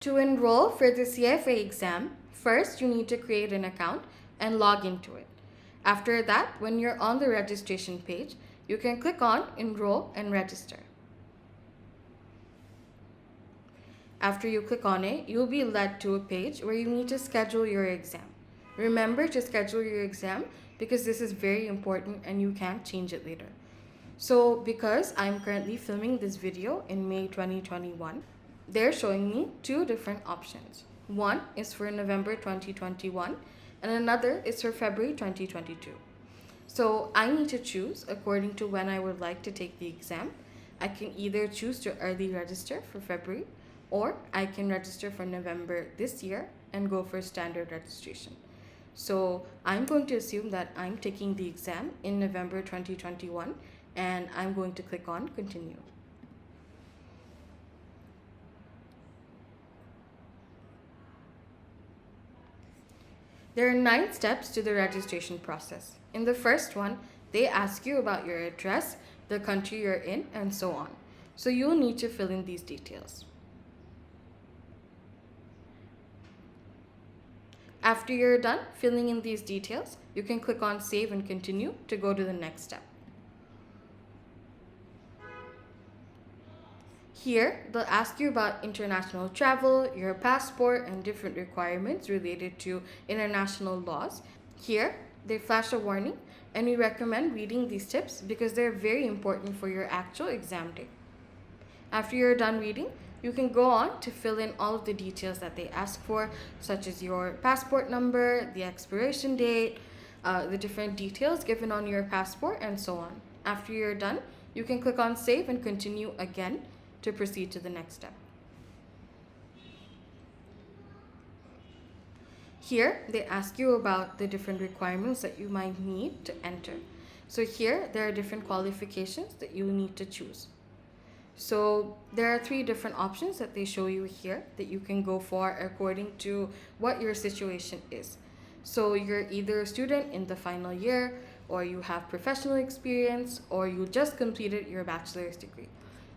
To enroll for the CFA exam, first you need to create an account and log into it. After that, when you're on the registration page, you can click on Enroll and Register. After you click on it, you'll be led to a page where you need to schedule your exam. Remember to schedule your exam because this is very important and you can't change it later. So because I'm currently filming this video in May 2021, they're showing me two different options. One is for November 2021 and another is for February 2022. So I need to choose according to when I would like to take the exam. I can either choose to early register for February or I can register for November this year and go for standard registration. So I'm going to assume that I'm taking the exam in November 2021 and I'm going to click on continue. There are 9 steps to the registration process. In the first one, they ask you about your address, the country you're in, and so on. So you'll need to fill in these details. After you're done filling in these details, you can click on Save and Continue to go to the next step. Here, they'll ask you about international travel, your passport, and different requirements related to international laws. Here, they flash a warning, and we recommend reading these tips because they're very important for your actual exam day. After you're done reading, you can go on to fill in all of the details that they ask for, such as your passport number, the expiration date, the different details given on your passport, and so on. After you're done, you can click on Save and Continue again to proceed to the next step. Here, they ask you about the different requirements that you might need to enter. So here, there are different qualifications that you need to choose. So there are 3 different options that they show you here that you can go for according to what your situation is. So you're either a student in the final year, or you have professional experience, or you just completed your bachelor's degree.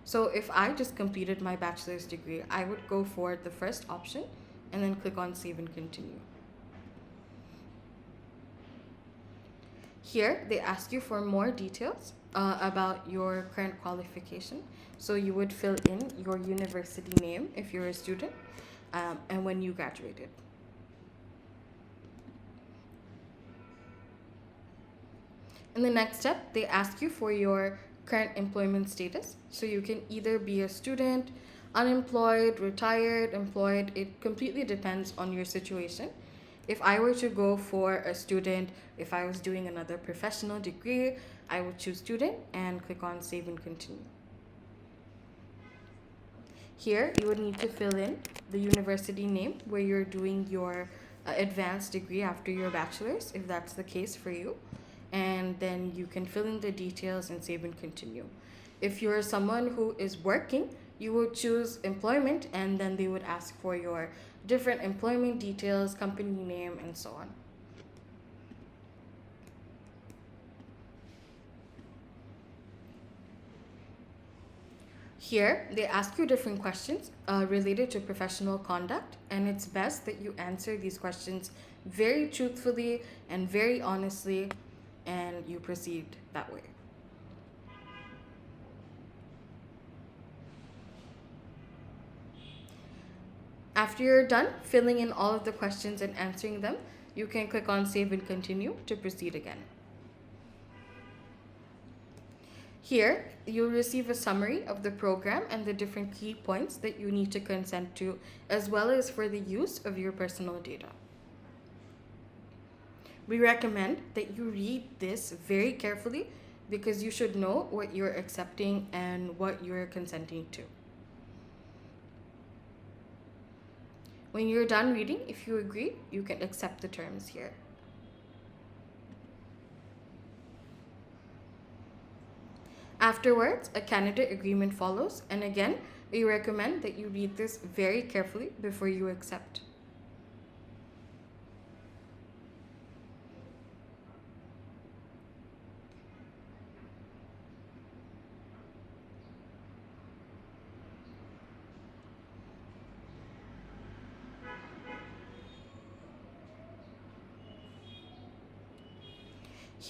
So if I just completed my bachelor's degree, I would go for the first option and then click on Save and Continue. Here, they ask you for more details about your current qualification. So you would fill in your university name if you're a student and when you graduated. In the next step, they ask you for your current employment status. So you can either be a student, unemployed, retired, employed. It completely depends on your situation. If I were to go for a student, if I was doing another professional degree, I would choose student and click on Save and Continue. Here, you would need to fill in the university name where you're doing your advanced degree after your bachelor's, if that's the case for you. And then you can fill in the details and Save and Continue. If you're someone who is working, you would choose employment and then they would ask for your different employment details, company name, and so on. Here, they ask you different questions related to professional conduct, and it's best that you answer these questions very truthfully and very honestly, and you proceed that way. After you're done filling in all of the questions and answering them, you can click on Save and Continue to proceed again. Here, you'll receive a summary of the program and the different key points that you need to consent to, as well as for the use of your personal data. We recommend that you read this very carefully because you should know what you're accepting and what you're consenting to. When you're done reading, if you agree, you can accept the terms here. Afterwards, a candidate agreement follows, and again, we recommend that you read this very carefully before you accept.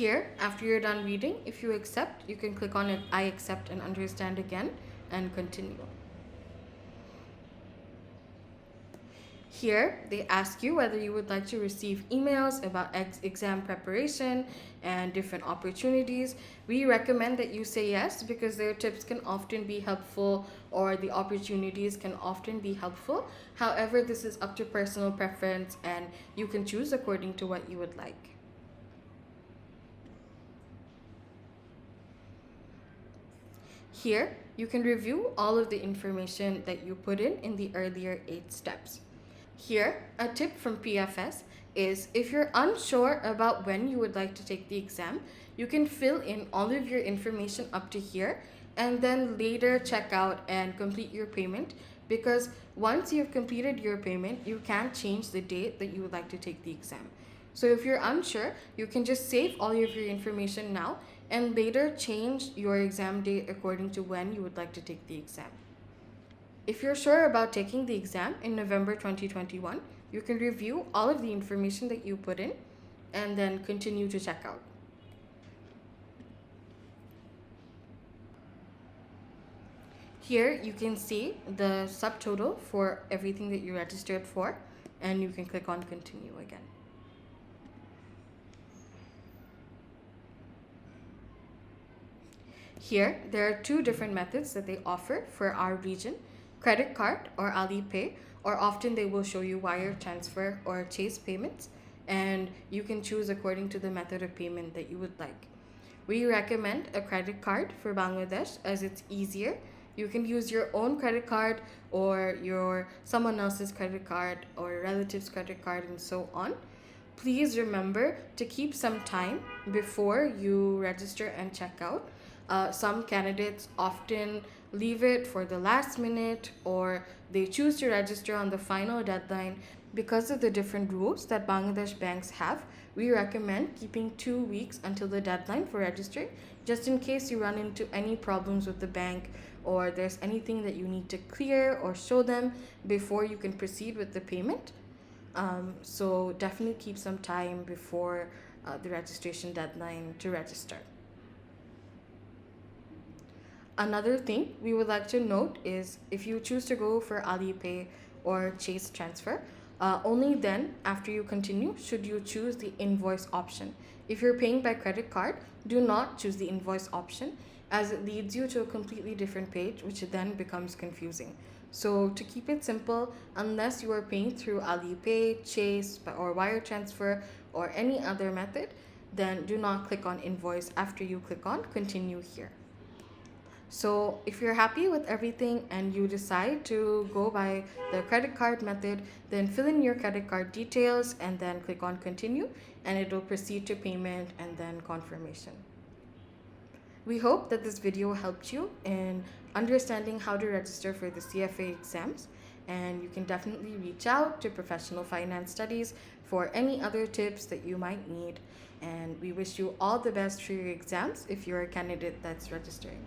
Here, after you're done reading, if you accept, you can click on it, I accept and understand again, and continue. Here, they ask you whether you would like to receive emails about exam preparation and different opportunities. We recommend that you say yes because their tips can often be helpful or the opportunities can often be helpful. However, this is up to personal preference and you can choose according to what you would like. Here, you can review all of the information that you put in the earlier 8 steps. Here, a tip from PFS is if you're unsure about when you would like to take the exam, you can fill in all of your information up to here and then later check out and complete your payment, because once you've completed your payment, you can't change the date that you would like to take the exam. So if you're unsure, you can just save all of your information now and later change your exam date according to when you would like to take the exam. If you're sure about taking the exam in November 2021, you can review all of the information that you put in and then continue to check out. Here you can see the subtotal for everything that you registered for, and you can click on continue again. Here, there are 2 different methods that they offer for our region: credit card or Alipay, or often they will show you wire transfer or Chase payments, and you can choose according to the method of payment that you would like. We recommend a credit card for Bangladesh as it's easier. You can use your own credit card or someone else's credit card or a relative's credit card and so on. Please remember to keep some time before you register and check out. Some candidates often leave it for the last minute or they choose to register on the final deadline. Because of the different rules that Bangladesh banks have, we recommend keeping 2 weeks until the deadline for registering, just in case you run into any problems with the bank or there's anything that you need to clear or show them before you can proceed with the payment. So definitely keep some time before the registration deadline to register. Another thing we would like to note is if you choose to go for Alipay or Chase transfer, only then after you continue should you choose the invoice option. If you're paying by credit card, do not choose the invoice option as it leads you to a completely different page, which then becomes confusing. So to keep it simple, unless you are paying through Alipay, Chase, or wire transfer or any other method, then do not click on invoice after you click on continue here. So if you're happy with everything and you decide to go by the credit card method, then fill in your credit card details and then click on continue, and it will proceed to payment and then confirmation. We hope that this video helped you in understanding how to register for the CFA exams, and you can definitely reach out to Professional Finance Studies for any other tips that you might need. And we wish you all the best for your exams if you're a candidate that's registering.